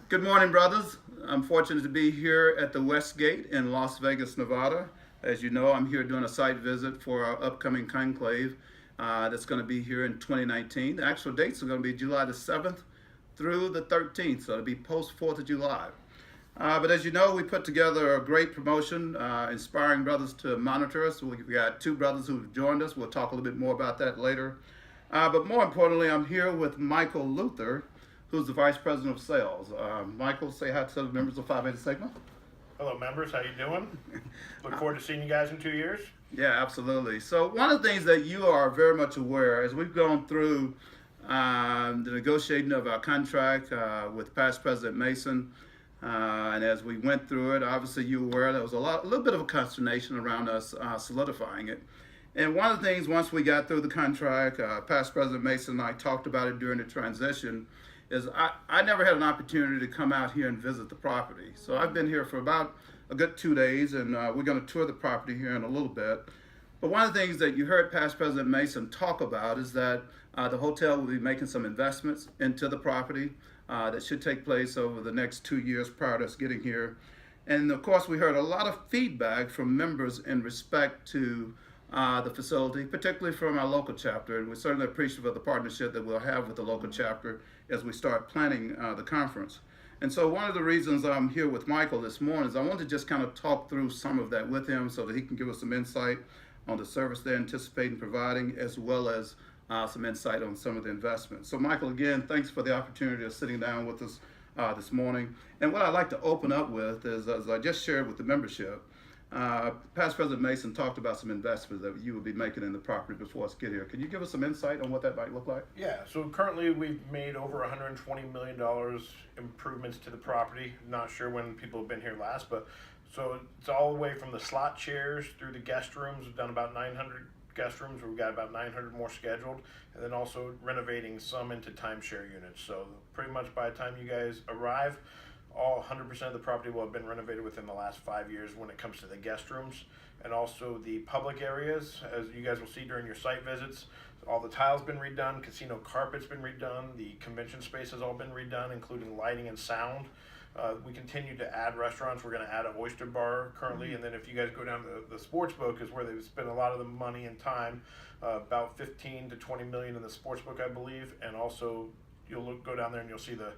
Good morning, brothers. I'm fortunate to be here at the Westgate in Las Vegas, Nevada. As you know, I'm here doing a site visit for our upcoming conclave that's going to be here in 2019. The actual dates are going to be July the 7th through the 13th, so it'll be post 4th of July. But as you know, we put together a great promotion, inspiring brothers to monitor us. We've got two brothers who've joined us. We'll talk a little bit more about that later. But more importantly, I'm here with Michael Luther, who's the Vice President of Sales. Michael, say hi to the members of Phi Beta Sigma. Hello, members. How you doing? Look forward to seeing you guys in 2 years. Yeah, absolutely. So one of the things that you are very much aware as we've gone through the negotiating of our contract with past President Mason, and as we went through it, obviously you were aware there was a little bit of a consternation around us solidifying it. And one of the things, once we got through the contract, past President Mason and I talked about it during the transition, is I never had an opportunity to come out here and visit the property. So I've been here for about a good 2 days, and we're going to tour the property here in a little bit. But one of the things that you heard past President Mason talk about is that the hotel will be making some investments into the property that should take place over the next 2 years prior to us getting here. And of course, we heard a lot of feedback from members in respect to the facility, particularly from our local chapter, and we're certainly appreciative of the partnership that we'll have with the local chapter as we start planning the conference. And so one of the reasons I'm here with Michael this morning is I want to just kind of talk through some of that with him so that he can give us some insight on the service they're anticipating providing, as well as some insight on some of the investments. So Michael, again, thanks for the opportunity of sitting down with us this morning. And what I'd like to open up with is, as I just shared with the membership, past President Mason talked about some investments that you will be making in the property before us get here. Can you give us some insight on what that might look like? Yeah, so currently we've made over $120 million improvements to the property. Not sure when people have been here last, but so it's all the way from the slot chairs through the guest rooms. We've done about 900 guest rooms. We've got about 900 more scheduled, and then also renovating some into timeshare units. So pretty much by the time you guys arrive, all 100% of the property will have been renovated within the last 5 years when it comes to the guest rooms and also the public areas. As you guys will see during your site visits, all the tiles been redone, casino carpet's been redone, the convention space has all been redone, including lighting and sound. We continue to add restaurants. We're going to add an oyster bar currently, and then if you guys go down to the sports book is where they've spent a lot of the money and time, about 15 to 20 million in the sports book, I believe, and also you'll go down there and you'll see the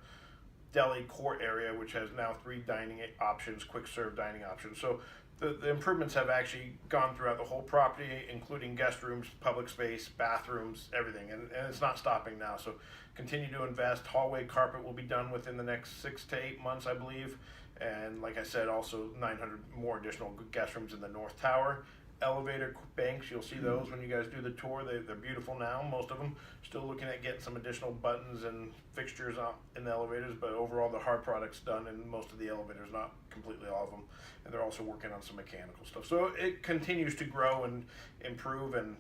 deli court area, which has now 3 dining options, quick serve dining options. So the improvements have actually gone throughout the whole property, including guest rooms, public space, bathrooms, everything, and it's not stopping now. So continue to invest. Hallway carpet will be done within the next 6 to 8 months, I believe, and like I said, also 900 more additional guest rooms in the North Tower. Elevator banks, you'll see those when you guys do the tour. They're beautiful now, most of them. Still looking at getting some additional buttons and fixtures in the elevators, but overall the hard product's done in most of the elevators, not completely all of them. And they're also working on some mechanical stuff. So it continues to grow and improve, and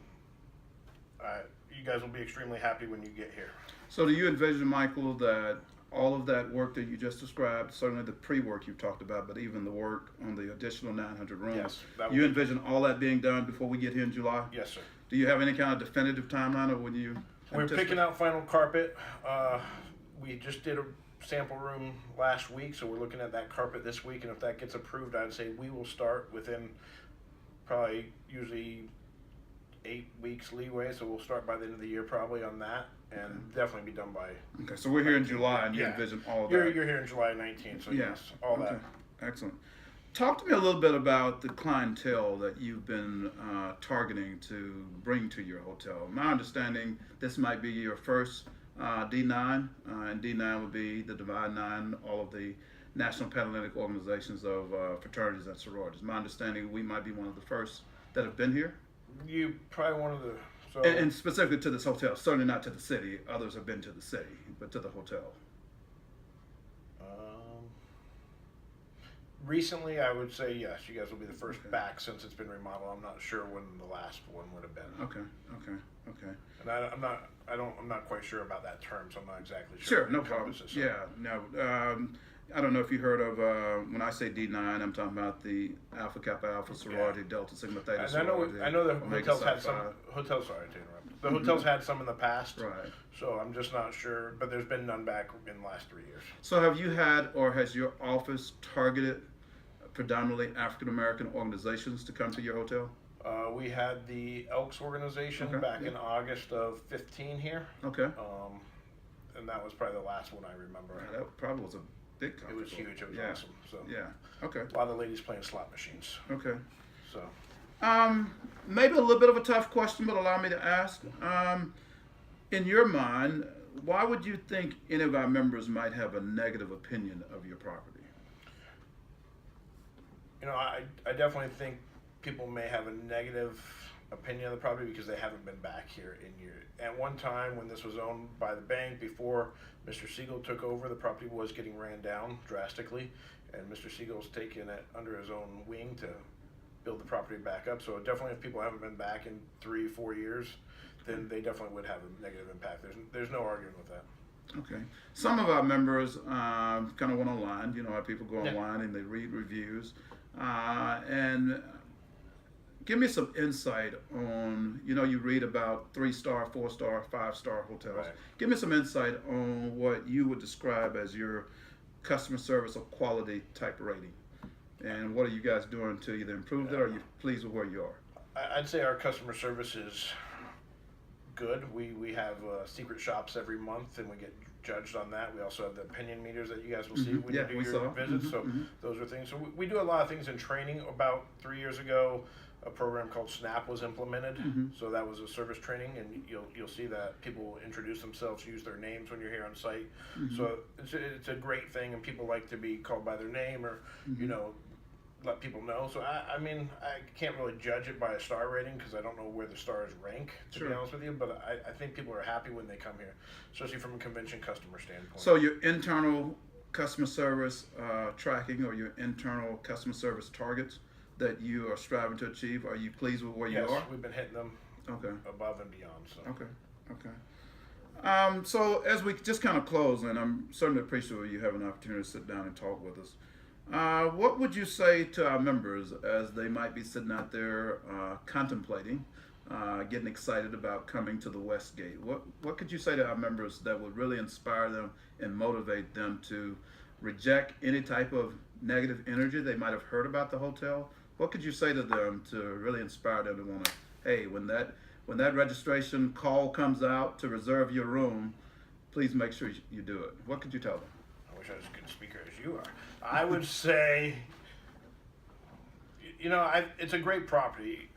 you guys will be extremely happy when you get here. So do you envision, Michael, that all of that work that you just described, certainly the pre-work you've talked about, but even the work on the additional 900 rooms, yes, you envision all that being done before we get here in July? Yes, sir. Do you have any kind of definitive timeline of when you We're picking out final carpet. We just did a sample room last week, so we're looking at that carpet this week, and if that gets approved, I'd say we will start within probably usually 8 weeks leeway, so we'll start by the end of the year probably on that, and definitely be done by. Okay, so we're here in July, and you envision all of that. You're here in July 19th, so yes, all that. Excellent. Talk to me a little bit about the clientele that you've been targeting to bring to your hotel. My understanding, this might be your first D9, and D9 would be the Divine Nine, all of the National Panhellenic Organizations of Fraternities and Sororities. My understanding, we might be one of the first that have been here. You probably one of the. So and specifically to this hotel, certainly not to the city. Others have been to the city, but to the hotel. Recently, I would say yes. You guys will be the first back since it's been remodeled. I'm not sure when the last one would have been. Okay. And I'm not quite sure about that term, so I'm not exactly Sure, sure. no problem. Yeah, no. I don't know if you heard of, when I say D9, I'm talking about the Alpha Kappa Alpha sorority, Delta Sigma Theta And sorority. I know the Omega hotels Psi had some Phi. hotels. Sorry to interrupt. The hotels had some in the past, Right. so I'm just not sure. But there's been none back in the last 3 years. So have you had, or has your office targeted predominantly African American organizations to come to your hotel? We had the Elks organization Okay, back yeah. in August of 15 here, Okay. and that was probably the last one I remember. Yeah, that probably was a big It conference. was huge. It was Yeah. awesome. So Yeah. Okay. a lot of the ladies playing slot machines. Okay. So Maybe a little bit of a tough question, but allow me to ask. In your mind, why would you think any of our members might have a negative opinion of your property? I definitely think people may have a negative opinion of the property because they haven't been back here in years. At one time, when this was owned by the bank, before Mr. Siegel took over, the property was getting ran down drastically, and Mr. Siegel's taken it under his own wing to build the property back up. So definitely, if people haven't been back in 3-4 years, then they definitely would have a negative impact. There's no arguing with that. Okay. Some of our members kind of went online. You know how people go Yeah. online and they read reviews. And give me some insight on, you read about 3-star, 4-star, 5-star hotels. Right. Give me some insight on what you would describe as your customer service or quality type rating. And what are you guys doing to either improve that, or are you pleased with where you are? I'd say our customer service is good. We have secret shops every month, and we get judged on that. We also have the opinion meters that you guys will see when Yeah, you we do your saw. visits. So those are things. So we do a lot of things in training. About 3 years ago, a program called SNAP was implemented. So that was a service training, and you'll see that people will introduce themselves, use their names when you're here on site. So it's a great thing, and people like to be called by their name, or let people know. So I mean, I can't really judge it by a star rating because I don't know where the stars rank, to be honest with you. But I think people are happy when they come here, especially from a convention customer standpoint. So your internal customer service tracking, or your internal customer service targets that you are striving to achieve, are you pleased with where you are? We've been hitting them Okay. above and beyond. So Okay. So as we just kind of close, and I'm certainly appreciative you have an opportunity to sit down and talk with us. What would you say to our members as they might be sitting out there contemplating, getting excited about coming to the Westgate? What could you say to our members that would really inspire them and motivate them to reject any type of negative energy they might have heard about the hotel? What could you say to them to really inspire them to want to, hey, when that registration call comes out to reserve your room, please make sure you do it? What could you tell them? I wish I was as good a speaker as you are. I would say, it's a great property.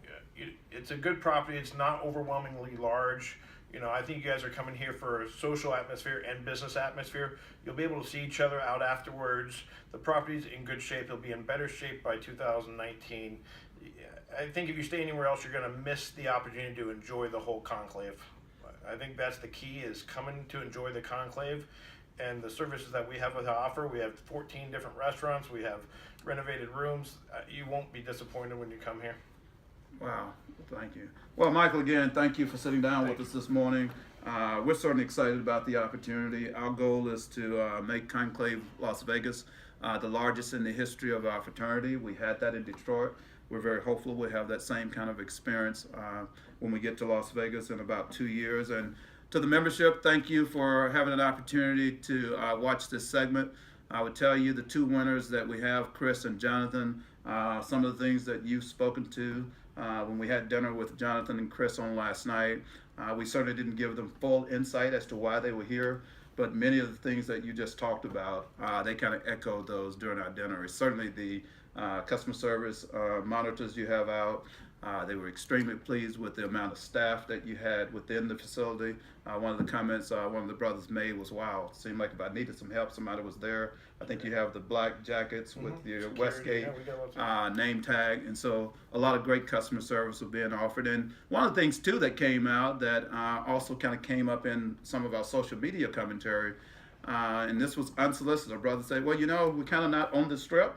It's a good property. It's not overwhelmingly large. I think you guys are coming here for a social atmosphere and business atmosphere. You'll be able to see each other out afterwards. The property's in good shape. It'll be in better shape by 2019. I think if you stay anywhere else, you're going to miss the opportunity to enjoy the whole conclave. I think that's the key, is coming to enjoy the conclave and the services that we have to offer. We have 14 different restaurants. We have renovated rooms. You won't be disappointed when you come here. Wow, thank you. Well, Michael, again, thank you for sitting down with us this morning. We're certainly excited about the opportunity. Our goal is to make Conclave Las Vegas the largest in the history of our fraternity. We had that in Detroit. We're very hopeful we'll have that same kind of experience when we get to Las Vegas in about 2 years. And to the membership, thank you for having an opportunity to watch this segment. I would tell you the 2 winners that we have, Chris and Jonathan, some of the things that you've spoken to when we had dinner with Jonathan and Chris on last night. We certainly didn't give them full insight as to why they were here, but many of the things that you just talked about, they kind of echoed those during our dinner. Certainly the customer service monitors you have out, they were extremely pleased with the amount of staff that you had within the facility. One of the comments one of the brothers made was, wow, it seemed like if I needed some help, somebody was there. I think you have the black jackets with your Westgate name tag. And so a lot of great customer service was being offered. And one of the things, too, that came out that also kind of came up in some of our social media commentary, and this was unsolicited. A brother said, well, we're kind of not on the strip.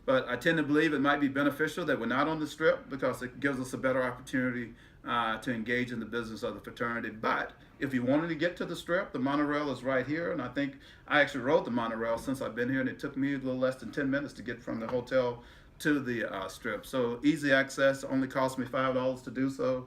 But I tend to believe it might be beneficial that we're not on the strip because it gives us a better opportunity to engage in the business of the fraternity. But if you wanted to get to the Strip, the monorail is right here, and I think I actually rode the monorail since I've been here, and it took me a little less than 10 minutes to get from the hotel to the Strip. So easy access, only cost me $5 to do so.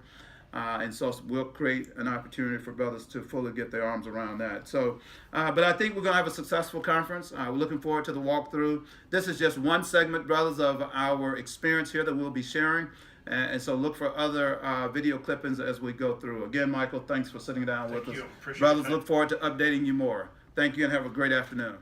And so we'll create an opportunity for brothers to fully get their arms around that. So, but I think we're going to have a successful conference. We're looking forward to the walkthrough. This is just one segment, brothers, of our experience here that we'll be sharing. And so look for other video clippings as we go through. Again, Michael, thanks for sitting down with us. Appreciate Brothers, it. look forward to updating you more. Thank you and have a great afternoon.